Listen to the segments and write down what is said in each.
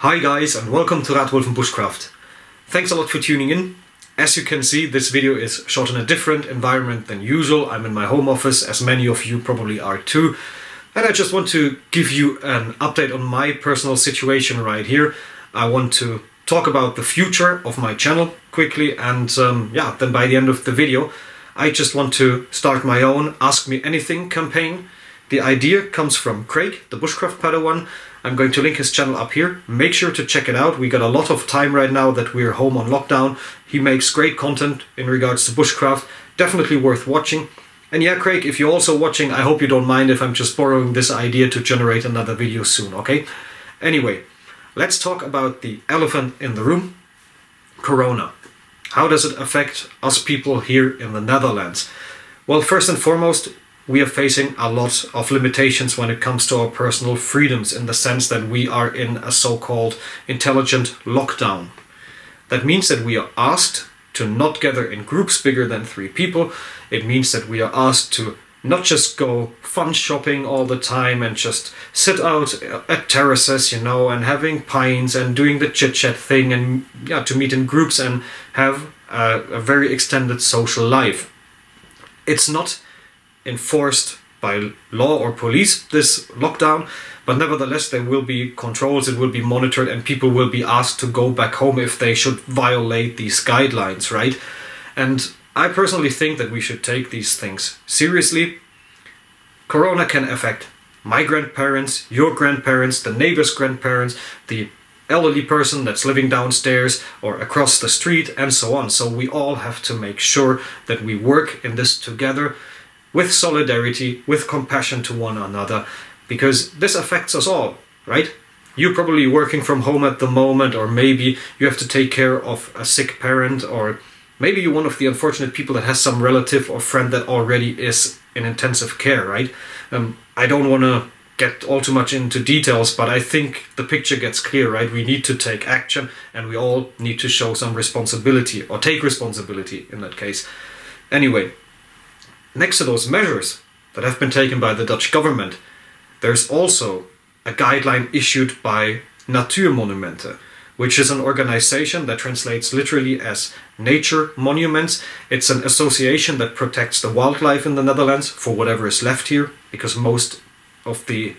Hi guys, and welcome to Rathwulven Bushcraft. Thanks a lot for tuning in. As you can see, this video is shot in a different environment than usual. I'm in my home office, as many of you probably are too. And I just want to give you an update on my personal situation right here. I want to talk about the future of my channel quickly, and then by the end of the video, I just want to start my own Ask Me Anything campaign. The idea comes from Craig, the Bushcraft Padawan. I'm going to link his channel up here. Make sure to check it out. We got a lot of time right now that we're home on lockdown. He makes great content in regards to bushcraft. Definitely worth watching. And yeah, Craig, if you're also watching, I hope you don't mind if I'm just borrowing this idea to generate another video soon, okay? Anyway, let's talk about the elephant in the room, Corona. How does it affect us people here in the Netherlands? Well, first and foremost, we are facing a lot of limitations when it comes to our personal freedoms, in the sense that we are in a so-called intelligent lockdown. That means that we are asked to not gather in groups bigger than 3 people. It means that we are asked to not just go fun shopping all the time and just sit out at terraces, you know, and having pints and doing the chit-chat thing, and to meet in groups and have a very extended social life. It's not enforced by law or police, this lockdown, but nevertheless there will be controls, it will be monitored, and people will be asked to go back home if they should violate these guidelines, right? And I personally think that we should take these things seriously. Corona can affect my grandparents, your grandparents, the neighbor's grandparents, the elderly person that's living downstairs or across the street, and so on. So we all have to make sure that we work in this together, with solidarity, with compassion to one another, because this affects us all, right? You're probably working from home at the moment, or maybe you have to take care of a sick parent, or maybe you're one of the unfortunate people that has some relative or friend that already is in intensive care, right? I don't want to get all too much into details, but I think the picture gets clear, right? We need to take action, and we all need to show some responsibility, or take responsibility in that case. Anyway, next to those measures that have been taken by the Dutch government, there's also a guideline issued by Natuurmonumenten, which is an organization that translates literally as nature monuments. It's an association that protects the wildlife in the Netherlands, for whatever is left here, because most of the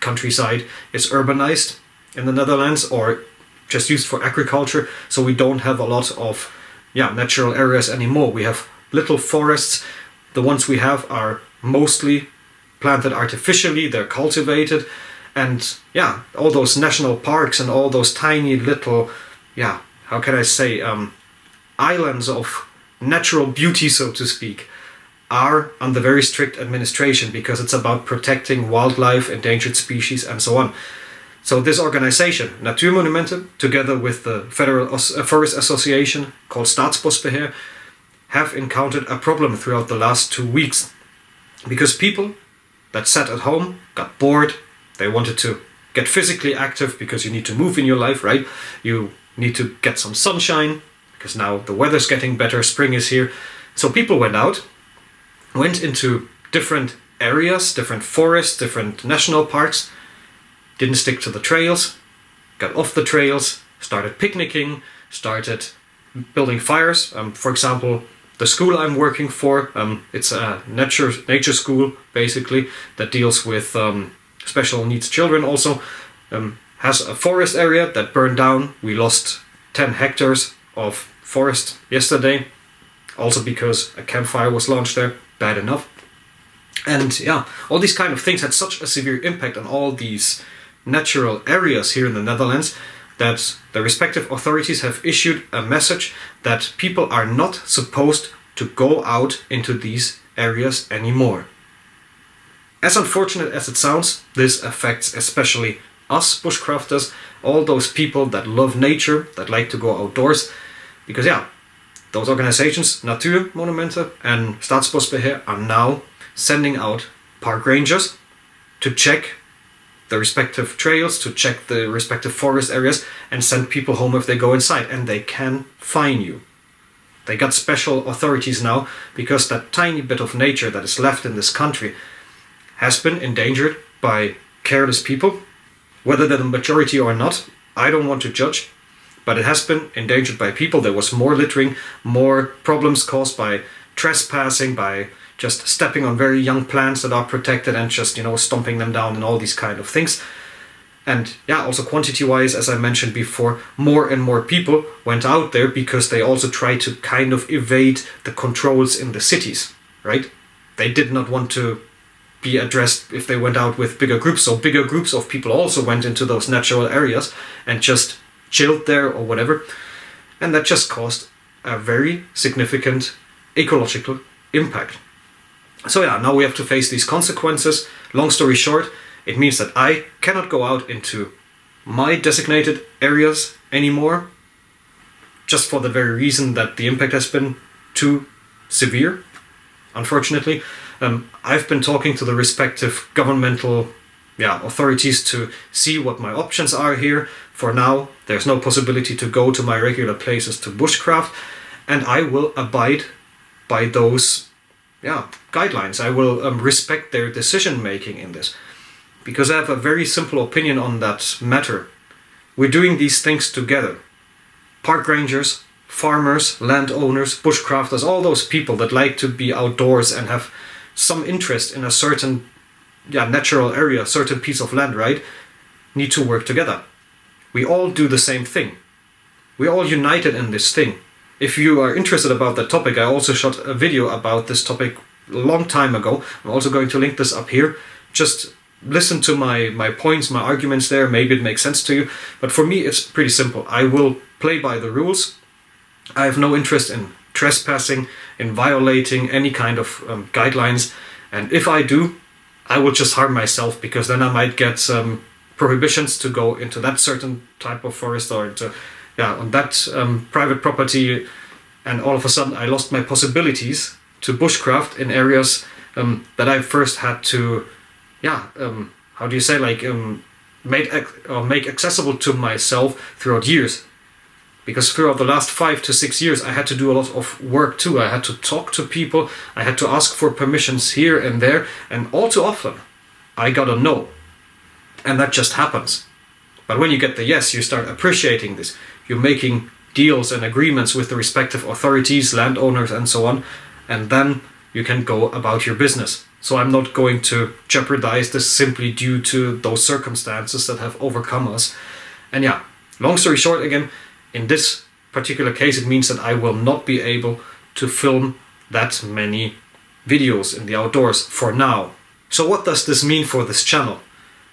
countryside is urbanized in the Netherlands, or just used for agriculture. So we don't have a lot of natural areas anymore. We have little forests. The ones we have are mostly planted artificially, they're cultivated, and all those national parks and all those tiny little, how can I say, islands of natural beauty, so to speak, are under very strict administration, because it's about protecting wildlife, endangered species, and so on. So this organization, Natuurmonumenten, together with the Federal Forest Association called Staatsbosbeheer, have encountered a problem throughout the last 2 weeks, because people that sat at home got bored. They wanted to get physically active, because you need to move in your life, right? You need to get some sunshine, because now the weather's getting better, spring is here. So people went into different areas, different forests, different national parks, didn't stick to the trails, got off the trails, started picnicking, started building fires. For example, the school I'm working for, it's a nature school, basically, that deals with special needs children also, has a forest area that burned down. We lost 10 hectares of forest yesterday, also because a campfire was launched there. Bad enough. And all these kind of things had such a severe impact on all these natural areas here in the Netherlands, that the respective authorities have issued a message that people are not supposed to go out into these areas anymore. As unfortunate as it sounds, this affects especially us bushcrafters, all those people that love nature, that like to go outdoors, because those organizations, Natuurmonumenten and Staatsbosbeheer, are now sending out park rangers to check the respective trails, to check the respective forest areas, and send people home if they go inside, and they can fine you. They got special authorities now, because that tiny bit of nature that is left in this country has been endangered by careless people, whether they're the majority or not. I don't want to judge, but it has been endangered by people. There was more littering, more problems caused by trespassing, by just stepping on very young plants that are protected and just, stomping them down and all these kind of things. And yeah, also quantity-wise, as I mentioned before, more and more people went out there because they also tried to kind of evade the controls in the cities, right? They did not want to be addressed if they went out with bigger groups. So bigger groups of people also went into those natural areas and just chilled there or whatever. And that just caused a very significant ecological impact. So yeah, now we have to face these consequences. Long story short, it means that I cannot go out into my designated areas anymore, just for the very reason that the impact has been too severe, unfortunately. I've been talking to the respective governmental authorities to see what my options are here. For now, there's no possibility to go to my regular places to bushcraft, and I will abide by those guidelines. I will respect their decision making in this, because I have a very simple opinion on that matter. We're doing these things together. Park rangers, farmers, landowners, bushcrafters, all those people that like to be outdoors and have some interest in a certain natural area, certain piece of land, right, need to work together. We all do the same thing. We're all united in this thing. If you are interested about that topic, I also shot a video about this topic a long time ago. I'm also going to link this up here. Just listen to my points, my arguments there. Maybe it makes sense to you. But for me, it's pretty simple. I will play by the rules. I have no interest in trespassing, in violating any kind of guidelines. And if I do, I will just harm myself, because then I might get some prohibitions to go into that certain type of forest or into on that private property, and all of a sudden I lost my possibilities to bushcraft in areas that I first had to make accessible to myself throughout years. Because throughout the last 5 to 6 years I had to do a lot of work too. I had to talk to people, I had to ask for permissions here and there, and all too often I got a no. And that just happens. But when you get the yes, you start appreciating this. You're making deals and agreements with the respective authorities, landowners and so on, and then you can go about your business. So I'm not going to jeopardize this simply due to those circumstances that have overcome us. And long story short, again, in this particular case, it means that I will not be able to film that many videos in the outdoors for now. So what does this mean for this channel?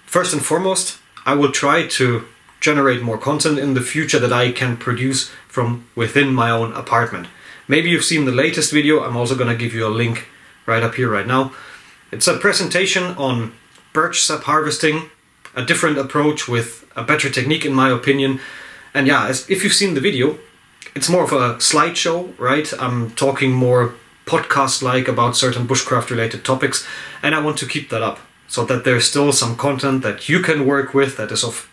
First and foremost, I will try to generate more content in the future that I can produce from within my own apartment. Maybe you've seen the latest video. I'm also going to give you a link right up here right now. It's a presentation on birch sap harvesting, a different approach with a better technique in my opinion. And if you've seen the video, it's more of a slideshow, right? I'm talking more podcast-like about certain bushcraft related topics, and I want to keep that up so that there's still some content that you can work with that is of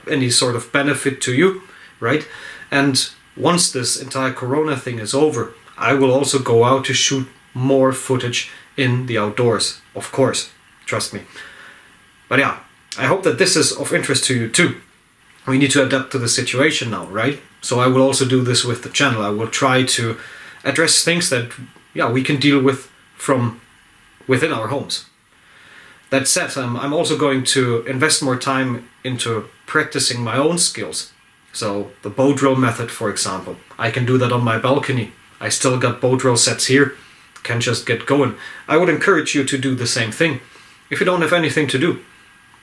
any sort of benefit to you, right? And once this entire Corona thing is over, I will also go out to shoot more footage in the outdoors, of course, trust me. But I hope that this is of interest to you too. We need to adapt to the situation now, right? So I will also do this with the channel. I will try to address things that we can deal with from within our homes. That said, I'm also going to invest more time into practicing my own skills. So the bow drill method, for example, I can do that on my balcony. I still got bow drill sets here, can just get going. I would encourage you to do the same thing. If you don't have anything to do,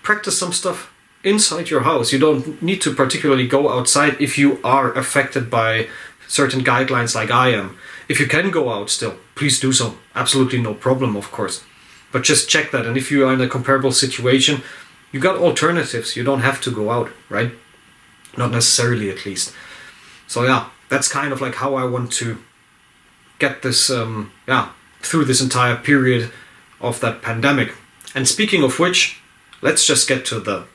practice some stuff inside your house. You don't need to particularly go outside if you are affected by certain guidelines like I am. If you can go out still, please do so. Absolutely no problem, of course. But just check that, and if you are in a comparable situation, you got alternatives. You don't have to go out, right? Not necessarily, at least. So that's kind of like how I want to get this through this entire period of that pandemic. And speaking of which, let's just get to the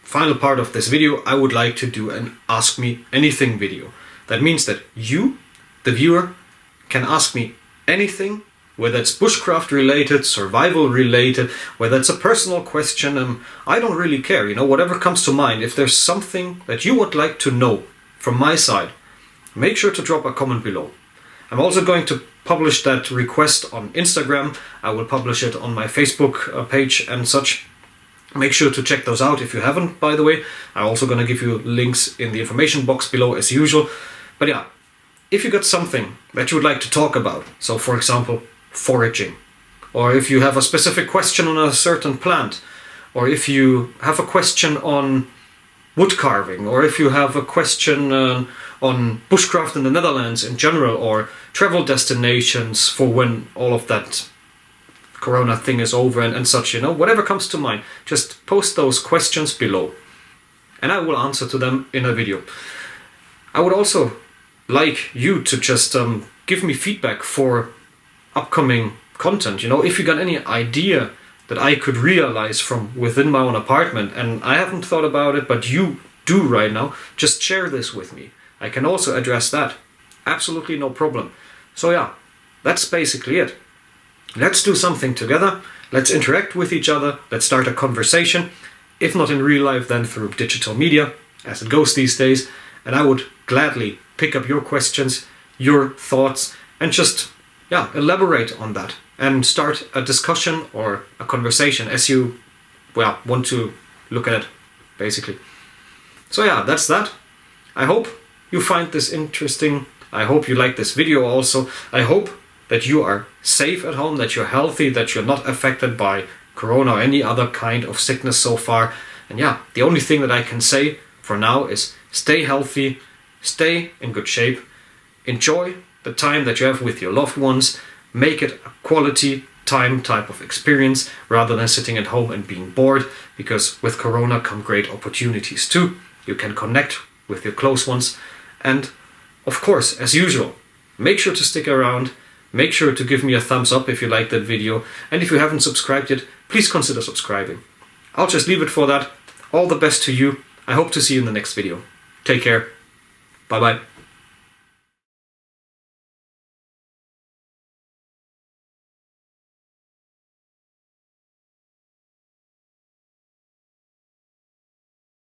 final part of this video. I would like to do an Ask Me Anything video. That means that you, the viewer, can ask me anything whether it's bushcraft related, survival related, whether it's a personal question, I don't really care, whatever comes to mind. If there's something that you would like to know from my side, make sure to drop a comment below. I'm also going to publish that request on Instagram. I will publish it on my Facebook page and such. Make sure to check those out if you haven't, by the way. I'm also going to give you links in the information box below as usual. But yeah, if you got something that you would like to talk about, so for example, foraging, or if you have a specific question on a certain plant, or if you have a question on wood carving, or if you have a question on bushcraft in the Netherlands in general, or travel destinations for when all of that Corona thing is over and such, whatever comes to mind, just post those questions below and I will answer to them in a video. I would also like you to just give me feedback for upcoming content. If you got any idea that I could realize from within my own apartment and I haven't thought about it, but you do right now, just share this with me. I can also address that. Absolutely no problem. So yeah, that's basically it. Let's do something together. Let's interact with each other. Let's start a conversation. If not in real life, then through digital media, as it goes these days. And I would gladly pick up your questions, your thoughts, and just elaborate on that and start a discussion or a conversation as you want to look at it, basically. So yeah, that's that. I hope you find this interesting. I hope you like this video also. I hope that you are safe at home, that you're healthy, that you're not affected by Corona or any other kind of sickness so far. And yeah, the only thing that I can say for now is stay healthy, stay in good shape, enjoy the time that you have with your loved ones, make it a quality time type of experience rather than sitting at home and being bored, because with Corona come great opportunities too. You can connect with your close ones, and of course, as usual, make sure to stick around. Make sure to give me a thumbs up if you liked that video, and if you haven't subscribed yet, please consider subscribing. I'll just leave it for that. All the best to you. I hope to see you in the next video. Take care. Bye bye.